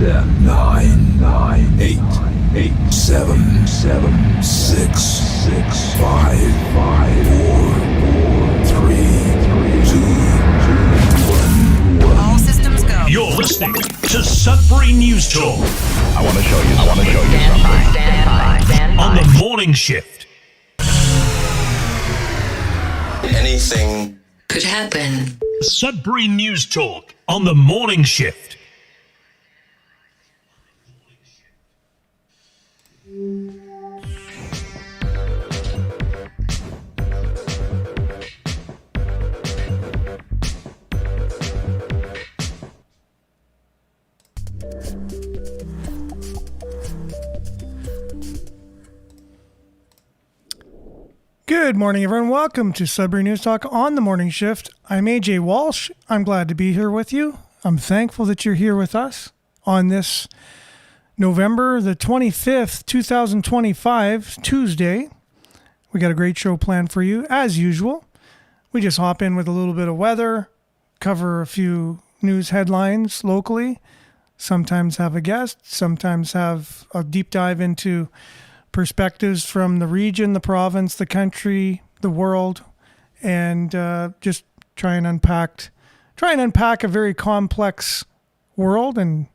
10, 9, 8, 7, 6, 5, 4, 3, 2, 1. All systems go. You're listening to Sudbury News Talk. I want to show you something. Stand by. On the morning shift. Anything Could happen. Sudbury News Talk on the morning shift. Good morning, everyone. Welcome to Sudbury News Talk on the morning shift. I'm AJ Walsh. I'm glad to be here with you. I'm thankful that you're here with us on this November the 25th, 2025, Tuesday. We got a great show planned for you, as usual. We just hop in with a little bit of weather, cover a few news headlines locally, sometimes have a guest, sometimes have a deep dive into perspectives from the region, the province, the country, the world, and just try and unpack a very complex world, and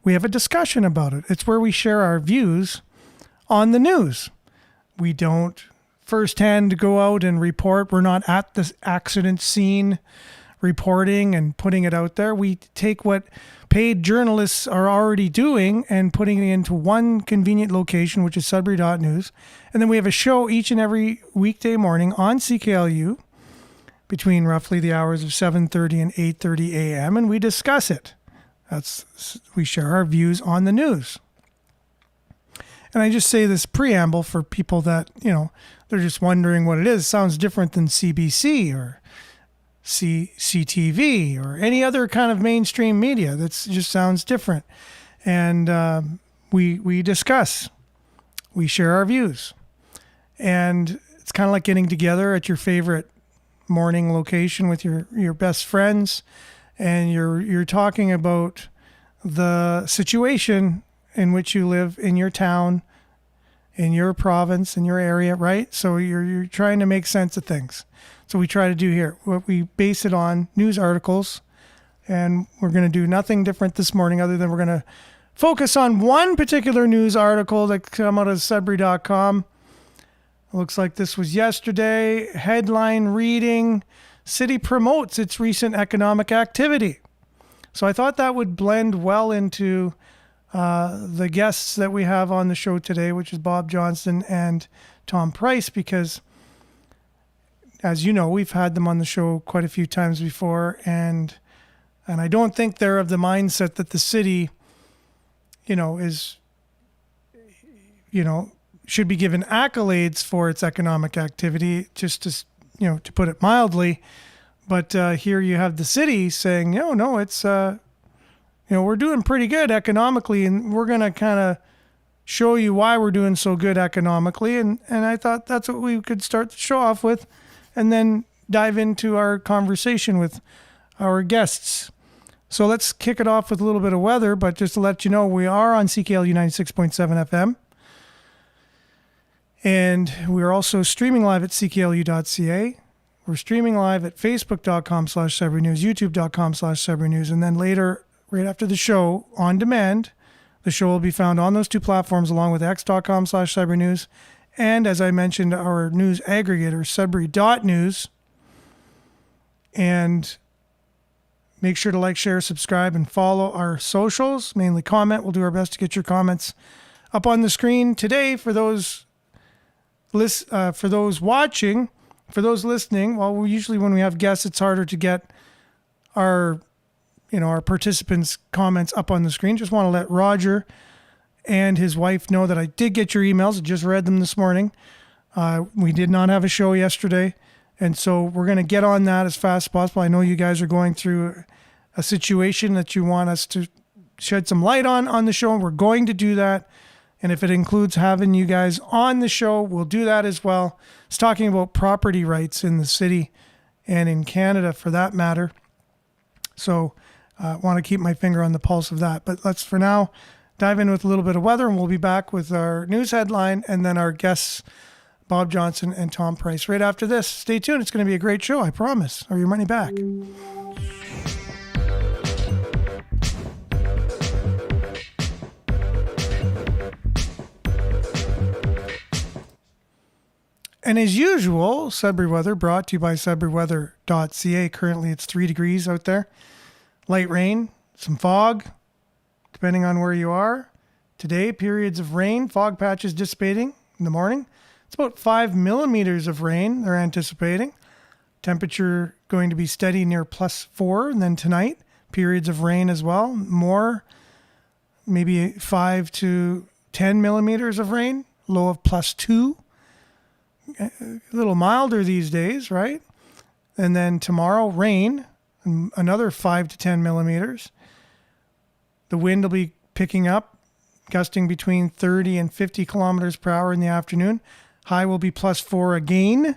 we have a discussion about it. It's where we share our views on the news. We don't firsthand go out and report. We're not at the accident scene reporting and putting it out there. We take what paid journalists are already doing and putting it into one convenient location, which is Sudbury.news. And then we have a show each and every weekday morning on CKLU between roughly the hours of 7:30 and 8:30 a.m. and we discuss it. We share our views on the news. And I just say this preamble for people that, they're just wondering what it is. It sounds different than CBC or CTV or any other kind of mainstream media. That just sounds different. And we discuss. We share our views. And it's kind of like getting together at your favorite morning location with your best friends, and you're talking about the situation in which you live in your town, in your province, in your area, right? So you're trying to make sense of things. So we try to do here. We base it on news articles, and we're going to do nothing different this morning other than we're going to focus on one particular news article that came out of Sudbury.com. It looks like this was yesterday. Headline reading, City promotes its recent economic activity. So I thought that would blend well into the guests that we have on the show today, which is Bob Johnston and Tom Price, because as you know, we've had them on the show quite a few times before, and I don't think they're of the mindset that the city, should be given accolades for its economic activity, just to put it mildly. But here you have the city saying, no, it's, we're doing pretty good economically, and we're going to kind of show you why we're doing so good economically. And I thought that's what we could start the show off with, and then dive into our conversation with our guests. So let's kick it off with a little bit of weather, but just to let you know, we are on CKLU 96.7 FM. And we're also streaming live at cklu.ca. We're streaming live at facebook.com/Sudbury News, youtube.com/Sudbury News, and then later, right after the show, on demand, the show will be found on those two platforms along with x.com/Sudbury News. And as I mentioned, our news aggregator, Sudbury.news. And make sure to like, share, subscribe, and follow our socials. Mainly comment. We'll do our best to get your comments up on the screen today for those watching. For those listening, usually when we have guests, it's harder to get our participants' comments up on the screen. Just want to let Roger and his wife know that I did get your emails. I just read them this morning. We did not have a show yesterday, and so we're going to get on that as fast as possible. I know you guys are going through a situation that you want us to shed some light on the show, and we're going to do that. And if it includes having you guys on the show, we'll do that as well. It's talking about property rights in the city and in Canada for that matter. So Want to keep my finger on the pulse of that. But let's, for now, dive in with a little bit of weather, and we'll be back with our news headline and then our guests, Bob Johnson and Tom Price, right after this. Stay tuned. It's going to be a great show, I promise, or your money back. And as usual, Sudbury weather brought to you by sudburyweather.ca. Currently it's 3 degrees out there. Light rain, some fog, depending on where you are. Today, periods of rain, fog patches dissipating in the morning. It's about 5 millimeters of rain they're anticipating. Temperature going to be steady near +4. And then tonight, periods of rain as well. More, maybe 5 to 10 millimeters of rain. Low of +2. A little milder these days, right? And then tomorrow, rain, another 5 to 10 millimeters. The wind will be picking up, gusting between 30 and 50 kilometers per hour in the afternoon. High will be +4 again.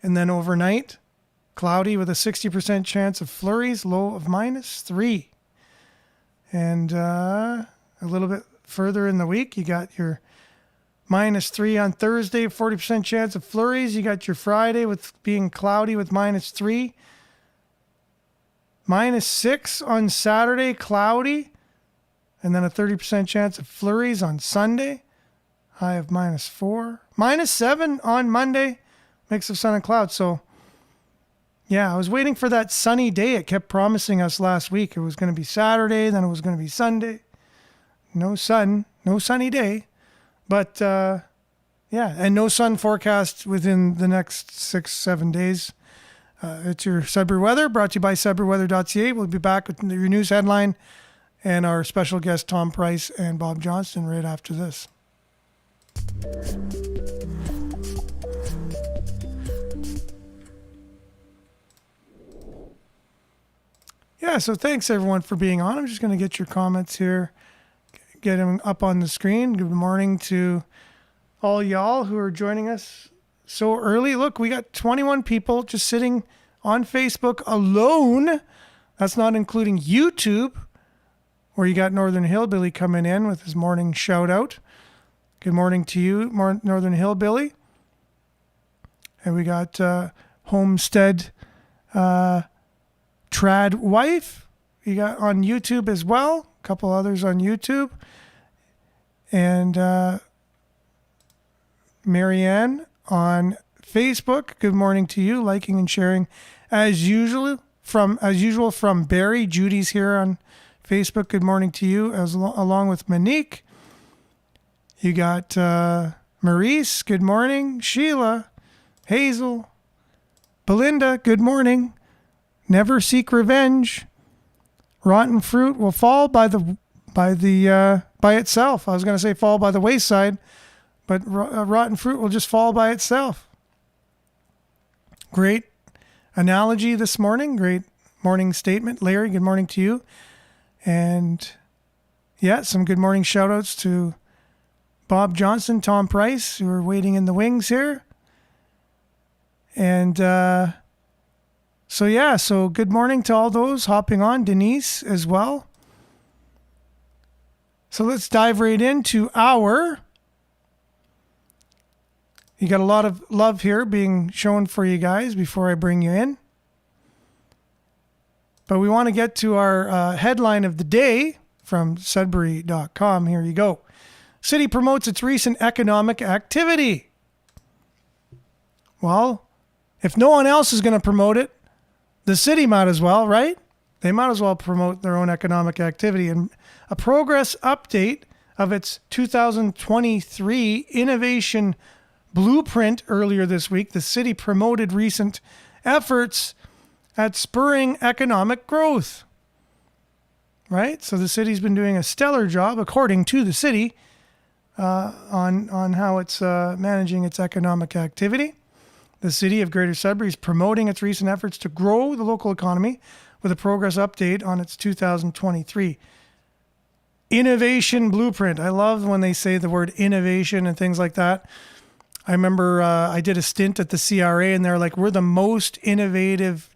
And then overnight, cloudy with a 60% chance of flurries, low of -3. And a little bit further in the week, you got your -3 on Thursday, 40% chance of flurries. You got your Friday with being cloudy with -3. -6 on Saturday, cloudy. And then a 30% chance of flurries on Sunday. High of -4. -7 on Monday, mix of sun and clouds. So, yeah, I was waiting for that sunny day. It kept promising us last week. It was going to be Saturday, then it was going to be Sunday. No sun, no sunny day. But, yeah, and no sun forecast within the next 6-7 days. It's your Sudbury weather, brought to you by sudburyweather.ca. We'll be back with your news headline and our special guest, Tom Price and Bob Johnston, right after this. Yeah, so thanks, everyone, for being on. I'm just going to get your comments here. Get them up on the screen. Good morning to all y'all who are joining us so early. Look, we got 21 people just sitting on Facebook alone. That's not including YouTube, where you got Northern Hillbilly coming in with his morning shout out. Good morning to you, Northern Hillbilly. And we got Homestead Trad Wife. You got on YouTube as well. A couple others on YouTube. And Marianne on Facebook. Good morning to you, liking and sharing as usual from Barry. Judy's here on Facebook. Good morning to you, along with Monique. You got Maurice. Good morning. Sheila, Hazel, Belinda. Good morning. Never seek revenge. Rotten fruit will fall by itself. I was going to say fall by the wayside, but rotten fruit will just fall by itself. Great analogy this morning. Great morning statement. Larry, good morning to you. And yeah, some good morning shout outs to Bob Johnson, Tom Price, who are waiting in the wings here. And so good morning to all those hopping on. Denise as well. So let's dive right into you got a lot of love here being shown for you guys before I bring you in. But we want to get to our headline of the day from Sudbury.com. Here you go. City promotes its recent economic activity. Well, if no one else is going to promote it, the city might as well, right? They might as well promote their own economic activity. And a progress update of its 2023 Innovation Blueprint earlier this week, the city promoted recent efforts at spurring economic growth. Right? So the city's been doing a stellar job, according to the city, on how it's managing its economic activity. The city of Greater Sudbury is promoting its recent efforts to grow the local economy with a progress update on its 2023 Innovation Blueprint. I love when they say the word innovation and things like that. I remember I did a stint at the CRA and they're like, we're the most innovative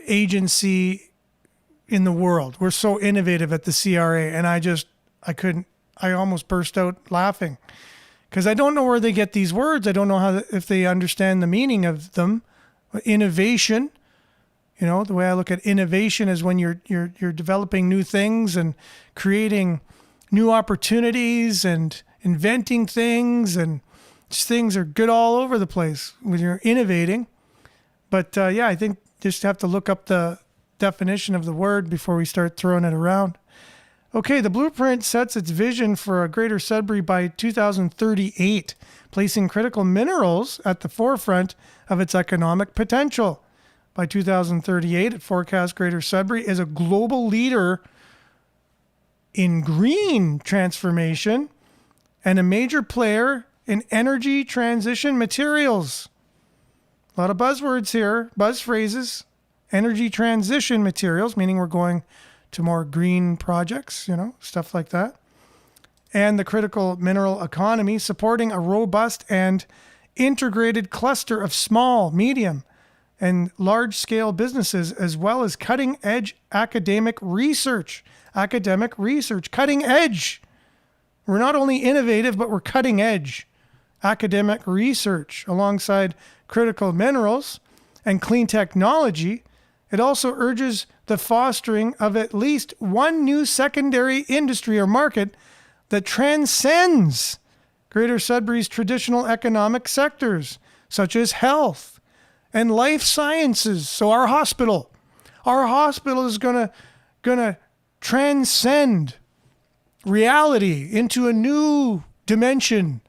agency in the world. We're so innovative at the CRA, and I almost burst out laughing because I don't know where they get these words. I don't know if they understand the meaning of them. Innovation, the way I look at innovation is when you're developing new things and creating new opportunities and inventing things, and just things are good all over the place when you're innovating. But I think just have to look up the definition of the word before we start throwing it around. Okay, the blueprint sets its vision for a Greater Sudbury by 2038, placing critical minerals at the forefront of its economic potential. By 2038, it forecasts Greater Sudbury as a global leader in green transformation and a major player in energy transition materials. A lot of buzzwords here, buzz phrases. Energy transition materials, meaning we're going to more green projects, stuff like that. And the critical mineral economy, supporting a robust and integrated cluster of small, medium, and large-scale businesses, as well as cutting-edge academic research. Cutting edge. We're not only innovative, but we're cutting edge. Academic research alongside critical minerals and clean technology. It also urges the fostering of at least one new secondary industry or market that transcends Greater Sudbury's traditional economic sectors, such as health and life sciences. So our hospital is gonna transcend reality into a new dimension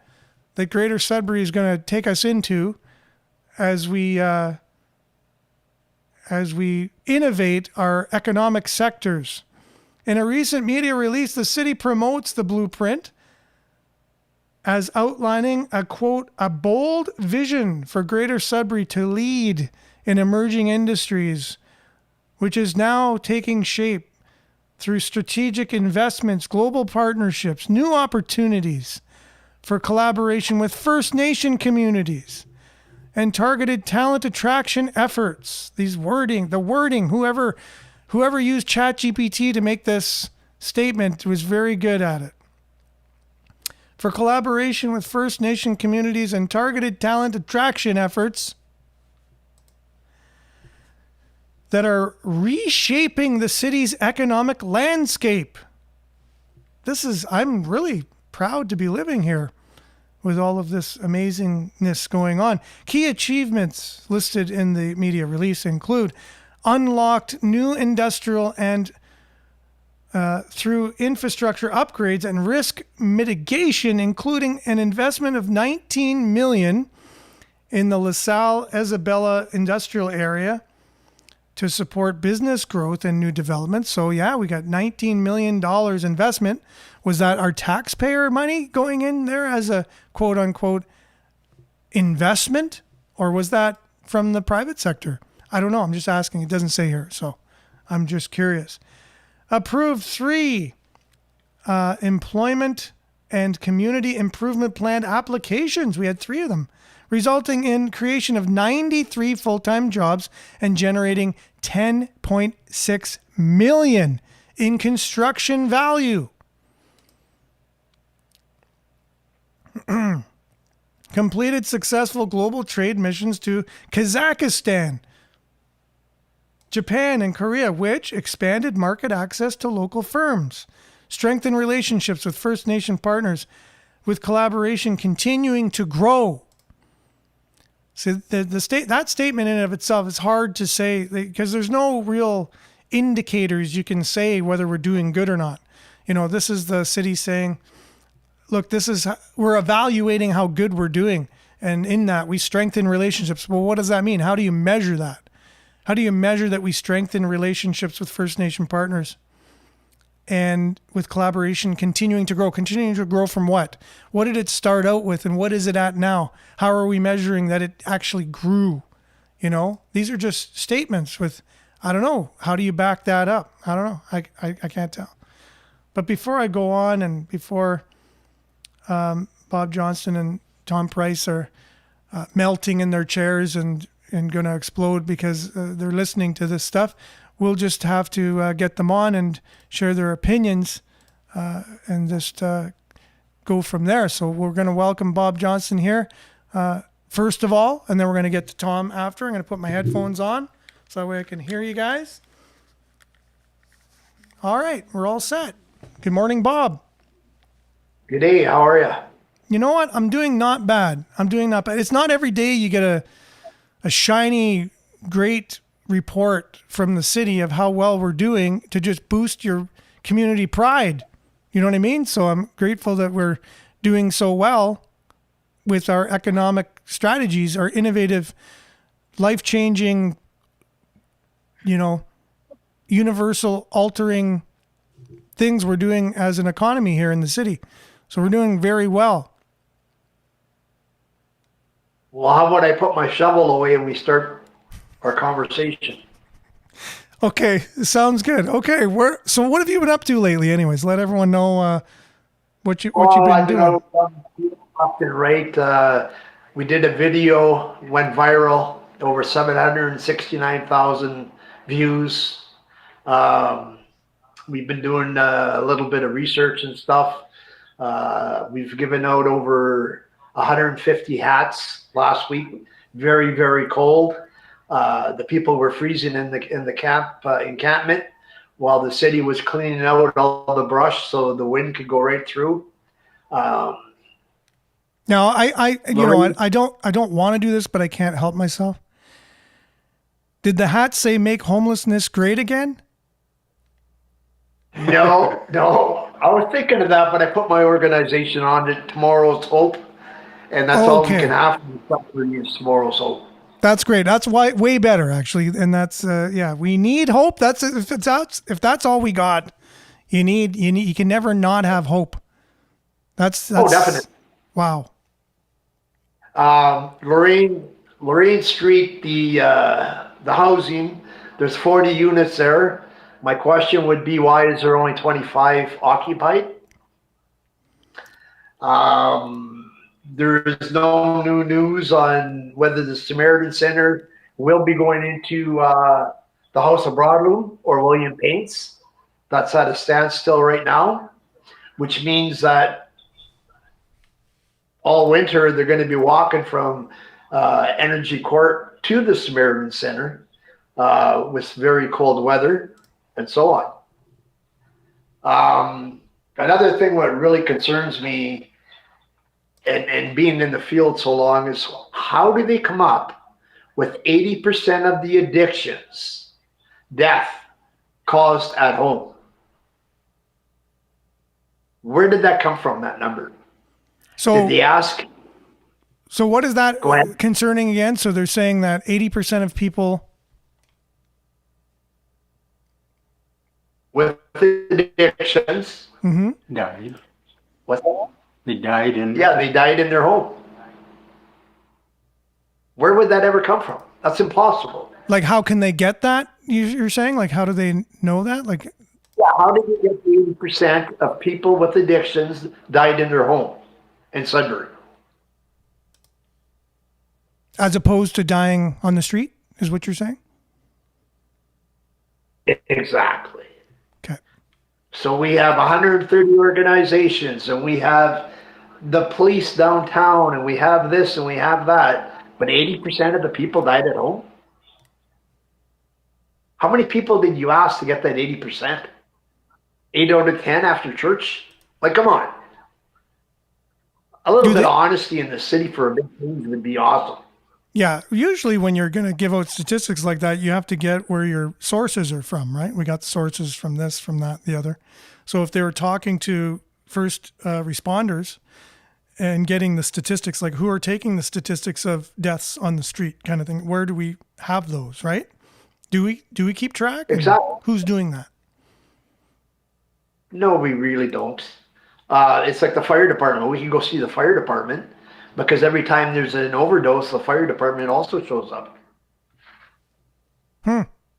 that Greater Sudbury is going to take us into as we innovate our economic sectors. In a recent media release, the city promotes the blueprint as outlining a, quote, a bold vision for Greater Sudbury to lead in emerging industries, which is now taking shape through strategic investments, global partnerships, new opportunities for collaboration with First Nation communities, and targeted talent attraction efforts. The wording, whoever used ChatGPT to make this statement was very good at it. For collaboration with First Nation communities and targeted talent attraction efforts that are reshaping the city's economic landscape. I'm really proud to be living here with all of this amazingness going on. Key achievements listed in the media release include unlocked new industrial and through infrastructure upgrades and risk mitigation, including an investment of $19 million in the LaSalle Isabella industrial area to support business growth and new development. So yeah, we got $19 million investment. Was that our taxpayer money going in there as a quote unquote investment? Or was that from the private sector? I don't know. I'm just asking. It doesn't say here. So I'm just curious. Approved 3 employment and community improvement plan applications. We had 3 of them, resulting in creation of 93 full-time jobs and generating $10.6 million in construction value. Completed successful global trade missions to Kazakhstan, Japan, and Korea, which expanded market access to local firms, strengthened relationships with First Nation partners, with collaboration continuing to grow. So that statement in and of itself is hard to say because there's no real indicators you can say whether we're doing good or not. This is the city saying, look, we're evaluating how good we're doing. And in that, we strengthen relationships. Well, what does that mean? How do you measure that? How do you measure that we strengthen relationships with First Nation partners? And with collaboration continuing to grow from what? What did it start out with and what is it at now? How are we measuring that it actually grew? These are just statements with, I don't know. How do you back that up? I don't know. I can't tell. But before I go on and before Bob Johnston and Tom Price are melting in their chairs and and going to explode because they're listening to this stuff. We'll just have to get them on and share their opinions and just go from there. So we're going to welcome Bob Johnson here first of all, and then we're going to get to Tom after. I'm going to put my headphones on so that way I can hear you guys. All right, we're all set. Good morning, Bob. Good day. How are you? You know what? I'm doing not bad. It's not every day you get a shiny, great report from the city of how well we're doing to just boost your community pride. You know what I mean? So I'm grateful that we're doing so well with our economic strategies, our innovative, life-changing, universal altering things we're doing as an economy here in the city. So we're doing very well. Well, how about I put my shovel away and we start our conversation? Okay, sounds good. Okay, so what have you been up to lately? Anyways, let everyone know what you've been doing. Left and right. We did a video, went viral, over 769,000 views. We've been doing a little bit of research and stuff. We've given out over 150 hats last week. Very, very cold. The people were freezing in the encampment while the city was cleaning out all the brush so the wind could go right through. Now, I don't want to do this, but I can't help myself. Did the hat say "Make homelessness great again"? No. I was thinking of that, but I put my organization on it. Tomorrow's hope, and that's all we can have for is tomorrow's hope. That's great. That's way better actually, and that's we need hope. That's if that's all we got. You can never not have hope. That's definitely. Wow. Lorraine Street, the housing. There's 40 units there. My question would be, why is there only 25 occupied? There is no new news on whether the Samaritan Center will be going into the House of Broadloom or William Paints. That's at a standstill right now, which means that all winter they're going to be walking from Energy Court to the Samaritan Center with very cold weather and so on. Another thing what really concerns me and being in the field so long is, how do they come up with 80% of the addictions, death, caused at home? Where did that come from, that number? So did they ask? So what is that Go ahead. concerning again? So they're saying that 80% of people with addictions died. What's that? They died in. Yeah, they died in their home. Where would that ever come from? That's impossible. Like, how can they get that? You're saying, like, how do they know that? Like, yeah, how did you get the 80% of people with addictions died in their home in Sudbury? As opposed to dying on the street, is what you're saying? Exactly. Okay. So we have 130 organizations, and we have the police downtown, and we have this and we have that, but 80% of the people died at home? How many people did you ask to get that 80%? 8 out of 10 after church? Like, come on. A little bit of honesty in the city for a big change would be awesome. Yeah, usually when you're going to give out statistics like that, you have to get where your sources are from, right? We got the sources from this, from that, the other. So if they were talking to first responders and getting the statistics, like who are taking the statistics of deaths on the street kind of thing, where do we have those, right? Do we keep track? Exactly. Who's doing that? No, we really don't. It's like the fire department. We can go see the fire department, because every time there's an overdose, the fire department also shows up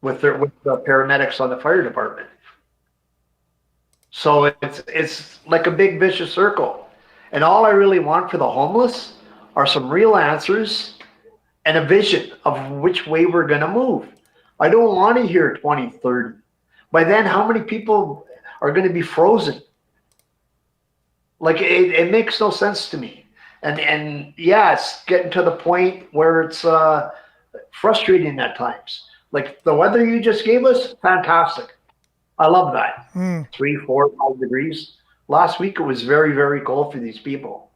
with the paramedics on the fire department. So it's like a big vicious circle. And all I really want for the homeless are some real answers and a vision of which way we're going to move. I don't want to hear 2030. By then, how many people are going to be frozen? Like it makes no sense to me. And yeah, it's getting to the point where it's frustrating at times. Like the weather you just gave us, fantastic. I love that. 3, 4, 5 degrees. Last week it was very, very cold for these people.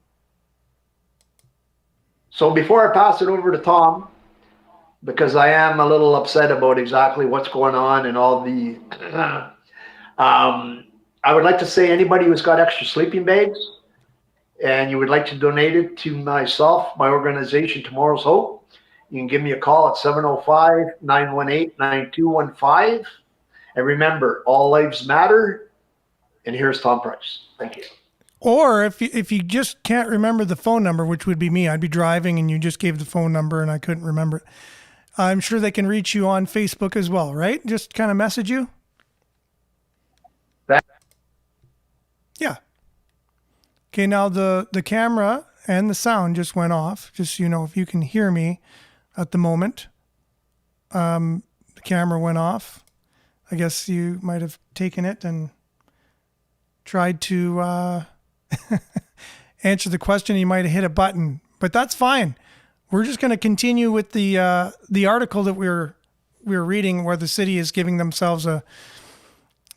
So before I pass it over to Tom, because I am a little upset about exactly what's going on and all the, I would like to say anybody who's got extra sleeping bags and you would like to donate it to myself, my organization, Tomorrow's Hope, you can give me a call at 705-918-9215. And remember, all lives matter. And here's Tom Price. Thank you. Or if you just can't remember the phone number, which would be me, I'd be driving and you just gave the phone number and I couldn't remember it. I'm sure they can reach you on Facebook as well, right? Just kind of message you. Yeah. Okay, now the camera and the sound just went off. Just so you know, if you can hear me at the moment, the camera went off. I guess you might have taken it and tried to answer the question. You might have hit a button, but that's fine. We're just going to continue with the article that we're reading, where the city is giving themselves an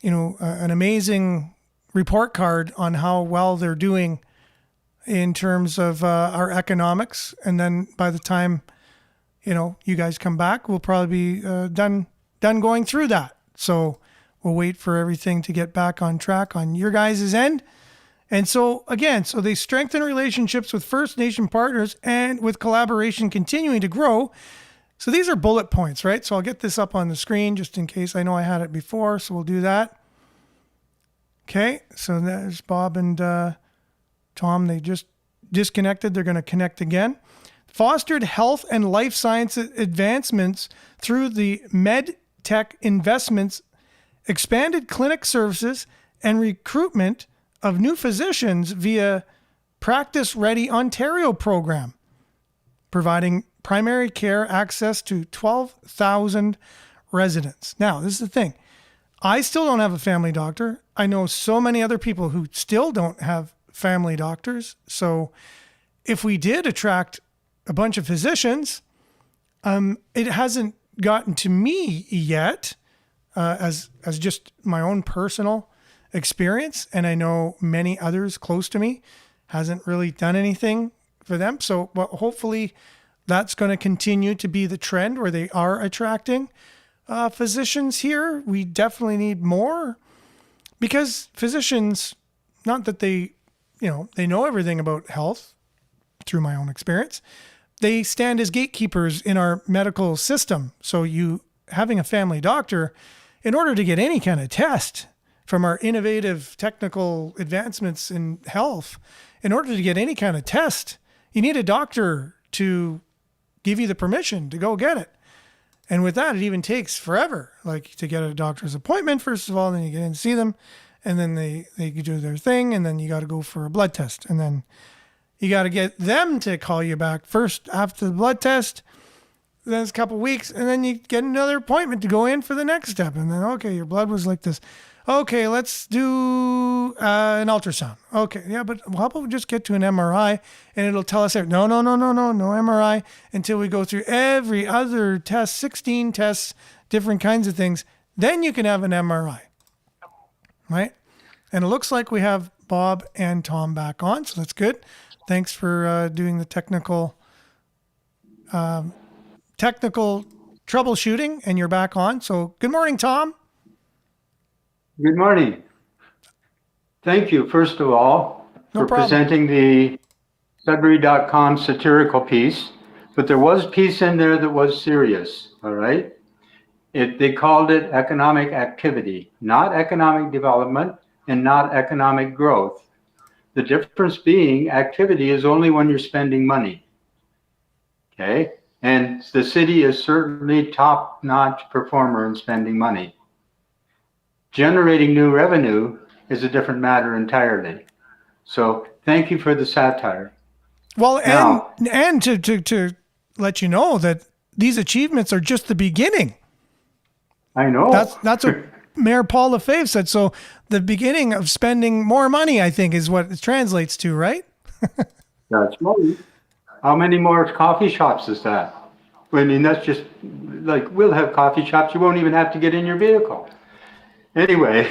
amazing report card on how well they're doing in terms of our economics. And then by the time, you guys come back, we'll probably be done going through that. So we'll wait for everything to get back on track on your guys' end. And so again, they strengthen relationships with First Nation partners and with collaboration continuing to grow. So these are bullet points, right? So I'll get this up on the screen just in case. I know I had it before, so we'll do that. Okay, so there's Bob and Tom. They just disconnected. They're going to connect again. Fostered health and life science advancements through the med tech investments, expanded clinic services, and recruitment of new physicians via Practice Ready Ontario program, providing primary care access to 12,000 residents. Now, this is the thing. I still don't have a family doctor. I know so many other people who still don't have family doctors. So if we did attract a bunch of physicians, it hasn't gotten to me yet as just my own personal experience. And I know many others close to me hasn't really done anything for them. So hopefully that's going to continue to be the trend where they are attracting physicians here. We definitely need more, because physicians, not that they know everything about health through my own experience, they stand as gatekeepers in our medical system. So you having a family doctor, in order to get any kind of test from our innovative technical advancements in health, in order to get any kind of test, you need a doctor to give you the permission to go get it. And with that, it even takes forever, like to get a doctor's appointment, first of all, then you get in and see them, and then they do their thing, and then you got to go for a blood test. And then you got to get them to call you back first after the blood test. Then it's a couple of weeks, and then you get another appointment to go in for the next step. And then, okay, your blood was like this. Okay, let's do an ultrasound. Okay, yeah, but how about we just get to an MRI and it'll tell us, no MRI until we go through every other test, 16 tests, different kinds of things. Then you can have an MRI, right? And it looks like we have Bob and Tom back on, so that's good. Thanks for doing the technical troubleshooting, and you're back on. So good morning, Tom. Good morning. Thank you, first of all, for presenting the Sudbury.com satirical piece. But there was a piece in there that was serious, all right? They called it economic activity, not economic development and not economic growth. The difference being activity is only when you're spending money, okay? And the city is certainly top-notch performer in spending money. Generating new revenue is a different matter entirely. So thank you for the satire. Well, and to let you know that these achievements are just the beginning. I know. That's what Mayor Paul Lefebvre said. So the beginning of spending more money, I think, is what it translates to, right? That's right. How many more coffee shops is that? I mean, that's just like, we'll have coffee shops. You won't even have to get in your vehicle. Anyway,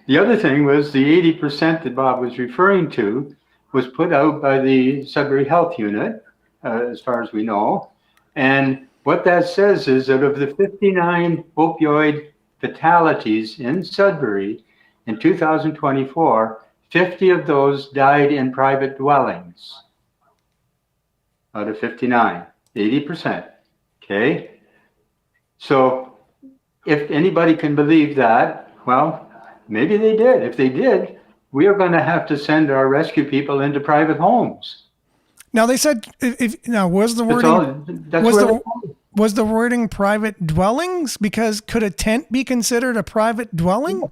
the other thing was the 80% that Bob was referring to was put out by the Sudbury Health Unit, as far as we know. And what that says is that of the 59 opioid fatalities in Sudbury in 2024, 50 of those died in private dwellings. Out of 59, 80%. Okay. So if anybody can believe that, well, maybe they did. If they did, we are going to have to send our rescue people into private homes. Now they said, was the wording private dwellings? Because could a tent be considered a private dwelling?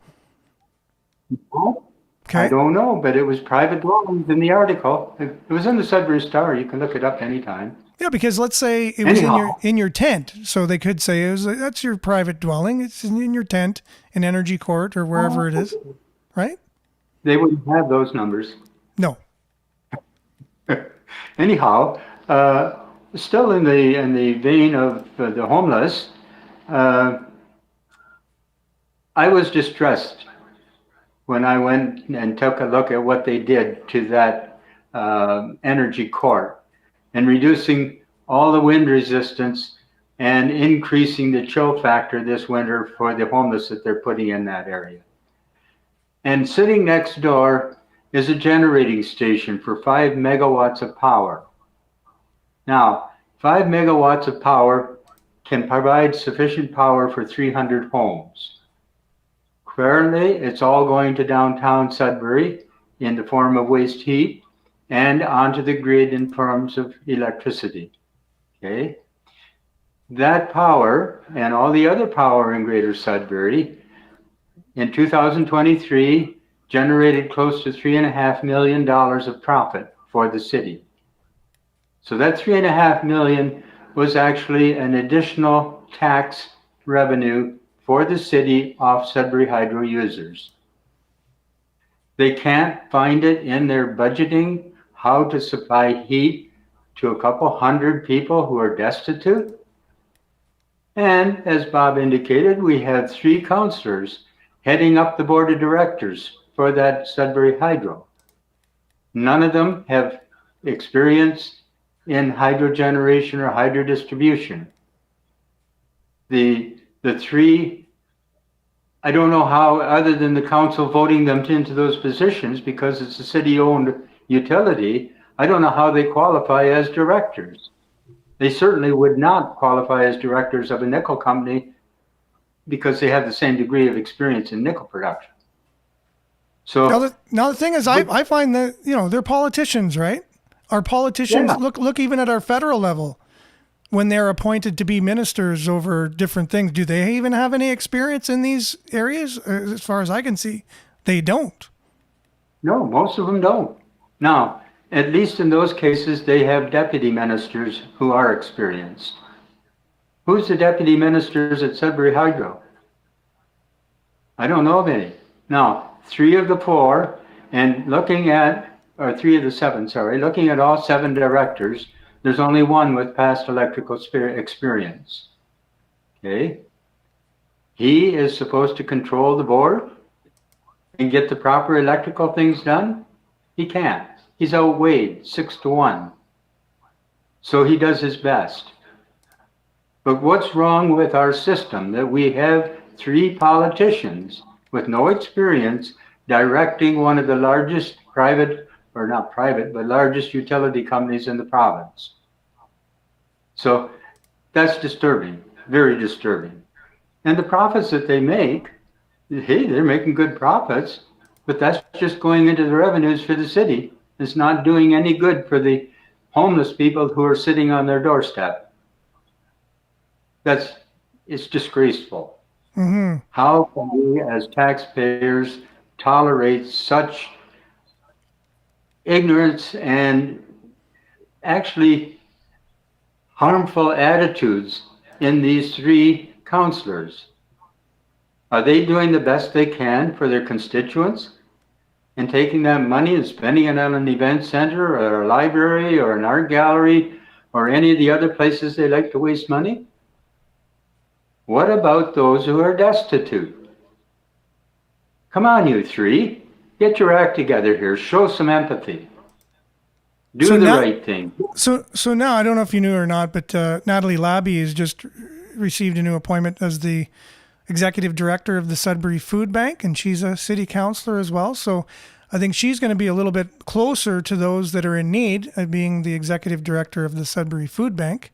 Okay. I don't know, but it was private dwellings in the article. It was in the Sudbury Star. You can look it up anytime. Yeah, because let's say it was in your tent, so they could say that's your private dwelling. It's in your tent in Energy Court or wherever it is, right? They wouldn't have those numbers. No. Anyhow, still in the vein of the homeless, I was distressed when I went and took a look at what they did to that Energy Court, and reducing all the wind resistance and increasing the chill factor this winter for the homeless that they're putting in that area. And sitting next door is a generating station for 5 megawatts of power. Now, 5 megawatts of power can provide sufficient power for 300 homes. Currently, it's all going to downtown Sudbury in the form of waste heat and onto the grid in forms of electricity. Okay? That power and all the other power in Greater Sudbury in 2023 generated close to $3.5 million of profit for the city. So that $3.5 million was actually an additional tax revenue for the city off Sudbury Hydro users. They can't find it in their budgeting how to supply heat to a couple hundred people who are destitute. And as Bob indicated, we have 3 counselors heading up the board of directors for that Sudbury Hydro. None of them have experience in hydro generation or hydro distribution. The 3, I don't know how, other than the council voting them into those positions because it's a city-owned utility, I don't know how they qualify as directors. They certainly would not qualify as directors of a nickel company because they have the same degree of experience in nickel production. So now the thing is, I find that, they're politicians, right? Our politicians, look even at our federal level, when they're appointed to be ministers over different things, do they even have any experience in these areas? As far as I can see, they don't. No, most of them don't. Now, at least in those cases, they have deputy ministers who are experienced. Who's the deputy ministers at Sudbury Hydro? I don't know of any. Now, 3 of the 4, and looking at 3 of the 7, looking at all 7 directors, there's only 1 with past electrical experience. Okay? He is supposed to control the board and get the proper electrical things done. He can't. He's outweighed 6-1. So he does his best. But what's wrong with our system that we have 3 politicians with no experience directing one of the largest private, or not private, but largest utility companies in the province? So that's disturbing, very disturbing. And the profits that they make, hey, they're making good profits, but that's just going into the revenues for the city. It's not doing any good for the homeless people who are sitting on their doorstep. It's disgraceful. Mm-hmm. How can we as taxpayers tolerate such ignorance and actually harmful attitudes in these three councillors. Are they doing the best they can for their constituents and taking that money and spending it on an event center or a library or an art gallery or any of the other places they like to waste money? What about those who are destitute? Come on, you three. Get your act together here. Show some empathy. Do the right thing. So now, I don't know if you knew or not, but Natalie Labby has just received a new appointment as the executive director of the Sudbury Food Bank, and she's a city councillor as well. So I think she's going to be a little bit closer to those that are in need, being the executive director of the Sudbury Food Bank.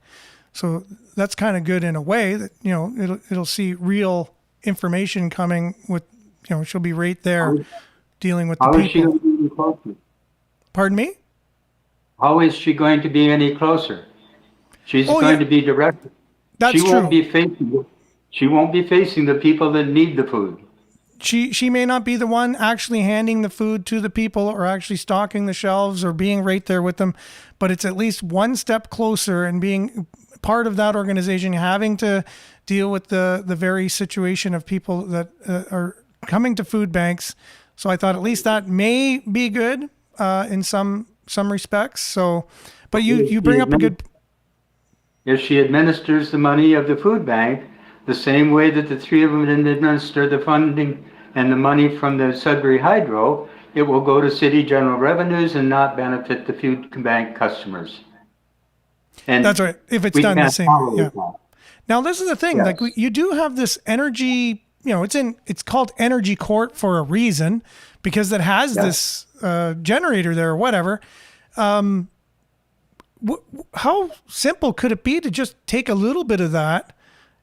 So that's kind of good in a way that, you know, it'll see real information coming with, you know, she'll be right there dealing with the people. How is she going to be any closer? Pardon me? How is she going to be any closer? She's going to be director. That's she won't true. She won't be facing the people that need the food. She may not be the one actually handing the food to the people or actually stocking the shelves or being right there with them, but it's at least one step closer and being part of that organization, having to deal with the very situation of people that are coming to food banks. So I thought at least that may be good in some respects. So, but you bring up a good. If she administers the money of the food bank the same way that the three of them administer the funding and the money from the Sudbury Hydro, it will go to city general revenues and not benefit the food bank customers. And that's right. If it's done the same way. Yeah. Now this is the thing. Yes. Like you do have this energy. You know, it's called Energy Court for a reason, because it has this generator there or whatever. How simple could it be to just take a little bit of that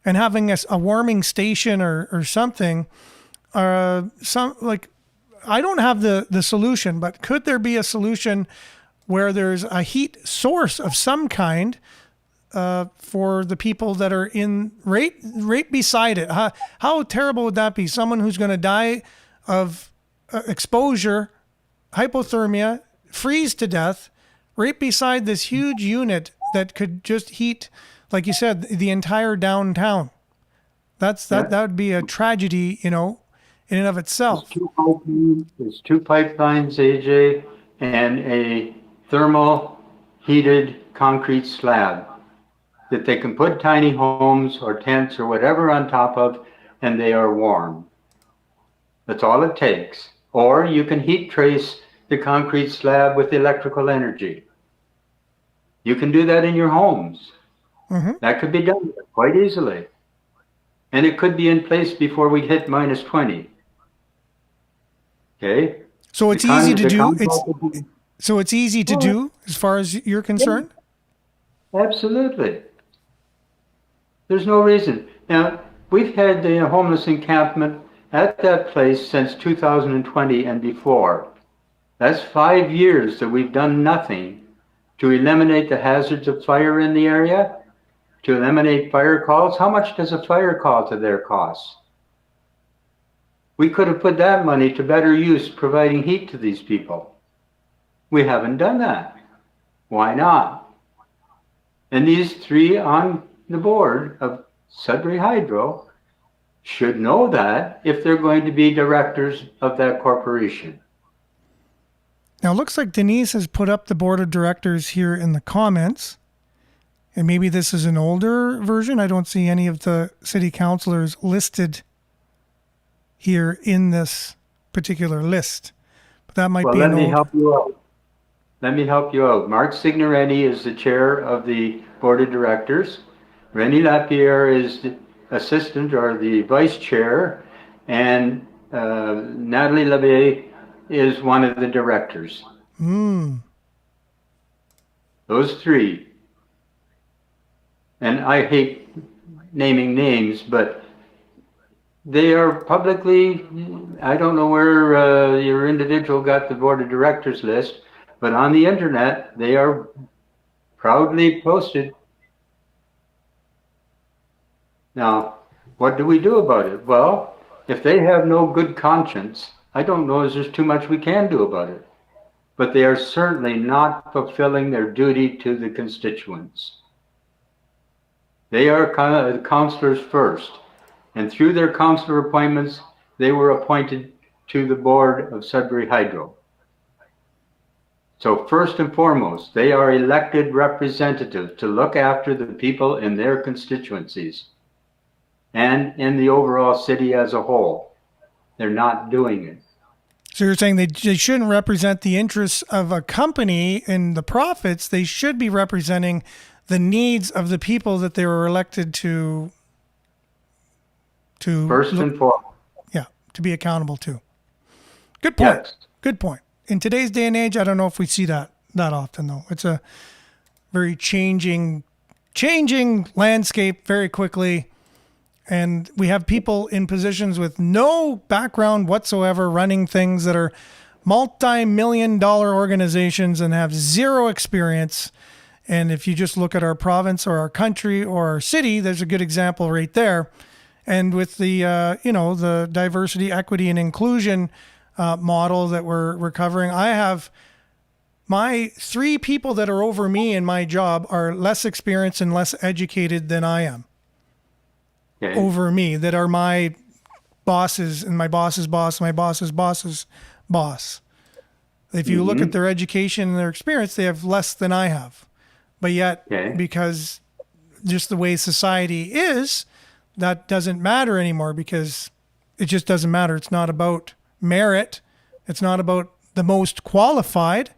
and having a warming station or something? Some, like, I don't have the solution, but could there be a solution where there's a heat source of some kind for the people that are in right beside it? How terrible would that be? Someone who's going to die of exposure, hypothermia, freeze to death, right beside this huge unit that could just heat, like you said, the entire downtown. That would be a tragedy, you know, in and of itself. There's two pipelines, AJ, and a thermal heated concrete slab that they can put tiny homes or tents or whatever on top of, and they are warm. That's all it takes. Or you can heat trace the concrete slab with electrical energy. You can do that in your homes. Mm-hmm. That could be done quite easily. And it could be in place before we hit minus 20. Okay? So it's easy to do. It's easy to do as far as you're concerned? Yeah. Absolutely. There's no reason. Now, we've had the homeless encampment at that place since 2020 and before. That's 5 years that we've done nothing to eliminate the hazards of fire in the area, to eliminate fire calls. How much does a fire call to their cost? We could have put that money to better use providing heat to these people. We haven't done that. Why not? And these three on the board of Sudbury Hydro should know that if they're going to be directors of that corporation. Now, it looks like Denise has put up the board of directors here in the comments. And maybe this is an older version. I don't see any of the city councilors listed here in this particular list. But that might be an old... Let me help you out. Mark Signoretti is the chair of the board of directors. Rennie Lapierre is the assistant or the vice chair. And Natalie Labbe is one of the directors. Those three. And I hate naming names, but they are publicly, I don't know where your individual got the board of directors list, but on the internet, they are proudly posted. Now, what do we do about it? Well, if they have no good conscience, I don't know if there's too much we can do about it. But they are certainly not fulfilling their duty to the constituents. They are councillors first. And through their councillor appointments, they were appointed to the board of Sudbury Hydro. So first and foremost, they are elected representatives to look after the people in their constituencies and in the overall city as a whole. They're not doing it. So you're saying they shouldn't represent the interests of a company and the profits. They should be representing the needs of the people that they were elected to First and foremost. Yeah, to be accountable to. Good point. Yes. Good point. In today's day and age, I don't know if we see that often, though. It's a very changing landscape very quickly. And we have people in positions with no background whatsoever running things that are multi-million-dollar organizations and have zero experience. And if you just look at our province or our country or our city, there's a good example right there. And with the, the diversity, equity, and inclusion model that we're covering, I have my 3 people that are over me in my job are less experienced and less educated than I am. Okay. Over me, that are my bosses and my boss's boss, my boss's boss's boss. If you look at their education and their experience, they have less than I have. But yet, because just the way society is, that doesn't matter anymore because it just doesn't matter. It's not about merit. It's not about the most qualified.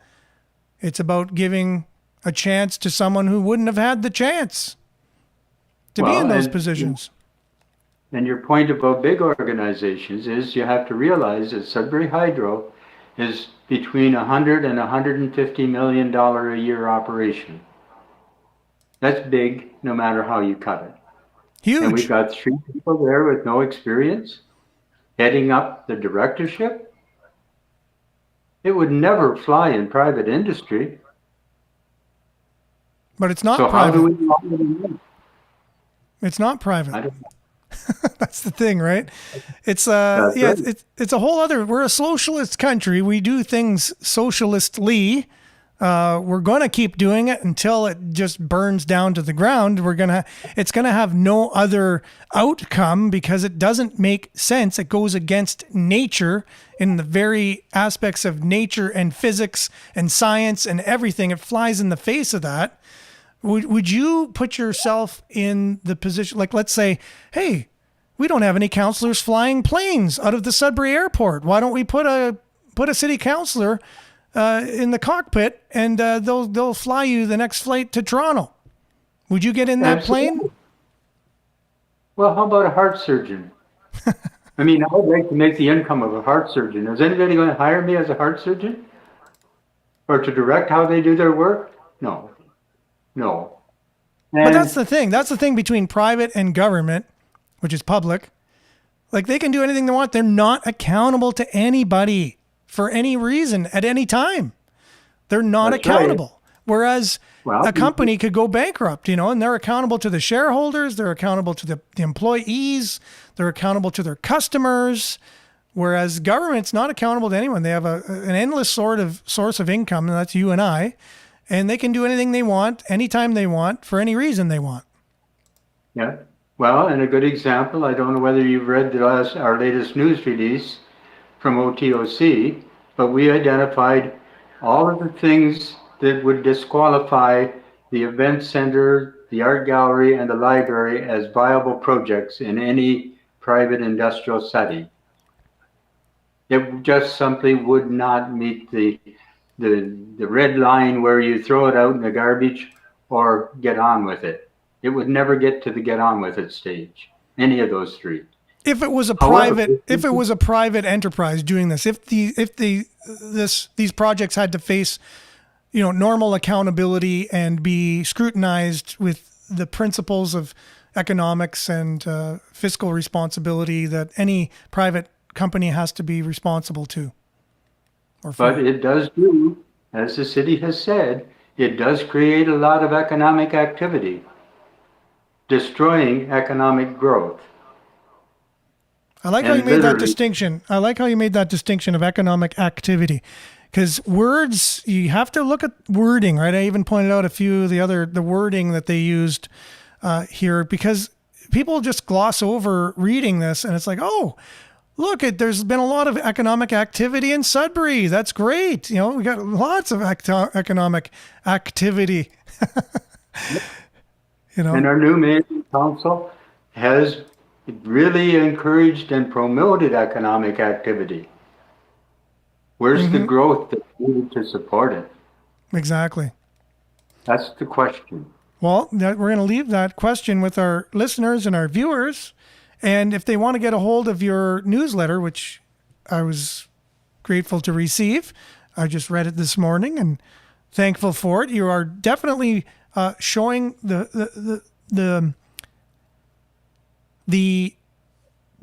It's about giving a chance to someone who wouldn't have had the chance to be in those positions. And your point about big organizations is you have to realize that Sudbury Hydro is between $100 and $150 million a year operation. That's big, no matter how you cut it. Huge. And we've got 3 people there with no experience heading up the directorship. It would never fly in private industry. But it's not so private. How do we follow them? It's not private. I don't know. That's the thing, right? It's it's a whole other. We're a socialist country. We do things socialistly. We're going to keep doing it until it just burns down to the ground. It's going to have no other outcome because it doesn't make sense. It goes against nature in the very aspects of nature and physics and science and everything. It flies in the face of that. Would you put yourself in the position, like, let's say, hey, we don't have any councillors flying planes out of the Sudbury airport. Why don't we put a city councillor in the cockpit and they'll fly you the next flight to Toronto? Would you get in that plane? Well, how about a heart surgeon? I mean, I would like to make the income of a heart surgeon. Is anybody going to hire me as a heart surgeon? Or to direct how they do their work? No. But that's the thing. That's the thing between private and government, which is public. Like, they can do anything they want. They're not accountable to anybody for any reason at any time. They're not accountable. Right. Whereas a company could go bankrupt, and they're accountable to the shareholders. They're accountable to the employees. They're accountable to their customers. Whereas government's not accountable to anyone. They have an endless source of income, and that's you and I. And they can do anything they want, anytime they want, for any reason they want. Yeah. Well, and a good example, I don't know whether you've read our latest news release from OTOC, but we identified all of the things that would disqualify the event center, the art gallery, and the library as viable projects in any private industrial setting. It just simply would not meet the red line where you throw it out in the garbage or get on with it. It would never get to the get on with it stage. Any of those 3. If it was a private enterprise doing this, if these projects had to face, normal accountability and be scrutinized with the principles of economics and fiscal responsibility that any private company has to be responsible to. But it does do, as the city has said, it does create a lot of economic activity, destroying economic growth. I like how you made that distinction. I like how you made that distinction of economic activity, because words, you have to look at wording, right? I even pointed out a few of the wording that they used here, because people just gloss over reading this, and it's like, oh, look, there's been a lot of economic activity in Sudbury. That's great. You know, we got lots of economic activity. You know, And our new mayor and council has really encouraged and promoted economic activity. Where's the growth that's needed to support it? exactly. That's the question. Well, we're going to leave that question with our listeners and our viewers. And if they want to get a hold of your newsletter, which I was grateful to receive, I just read it this morning and thankful for it. You are definitely showing the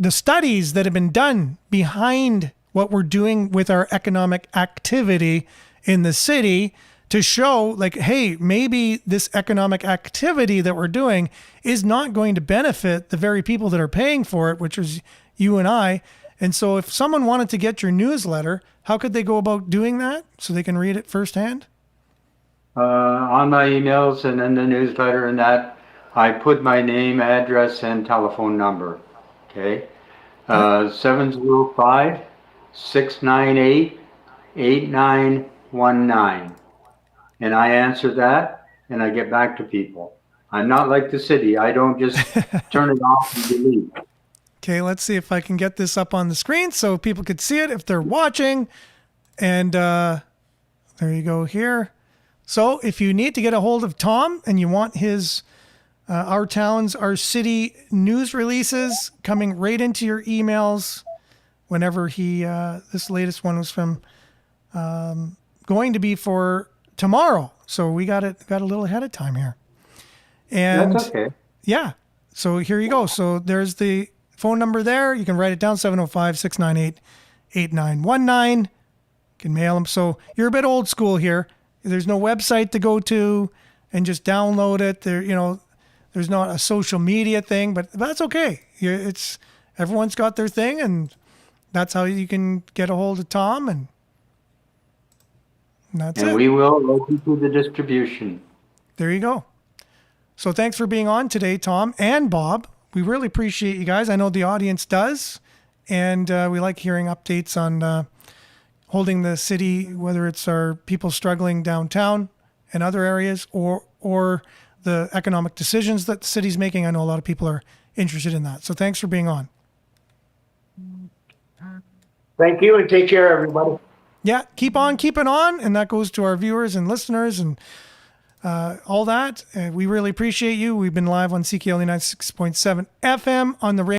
studies that have been done behind what we're doing with our economic activity in the city, to show like, hey, maybe this economic activity that we're doing is not going to benefit the very people that are paying for it, which is you and I. And so if someone wanted to get your newsletter, how could they go about doing that so they can read it firsthand? On my emails and in the newsletter and that, I put my name, address, and telephone number. Okay. 705-698-8919. And I answer that and I get back to people. I'm not like the city. I don't just turn it off and delete. Okay, let's see if I can get this up on the screen so people could see it if they're watching. And there you go here. So if you need to get a hold of Tom and you want his our towns, our city news releases coming right into your emails whenever he, this latest one was from, going to be for tomorrow. So we got a little ahead of time here. And That's okay. yeah, so here you go. So there's the phone number there. You can write it down, 705-698-8919. You can mail them. So you're a bit old school here. There's no website to go to and just download it. There's not a social media thing, but that's okay. Everyone's got their thing, and that's how you can get a hold of Tom, and that's it. And we will open to the distribution. There you go. So thanks for being on today, Tom and Bob. We really appreciate you guys. I know the audience does, and we like hearing updates on holding the city, whether it's our people struggling downtown and other areas, or the economic decisions that the city's making. I know a lot of people are interested in that. So thanks for being on. Thank you, and take care, everybody. Yeah, keep on keeping on. And that goes to our viewers and listeners and all that. We really appreciate you. We've been live on CKL 96.7 FM on the radio.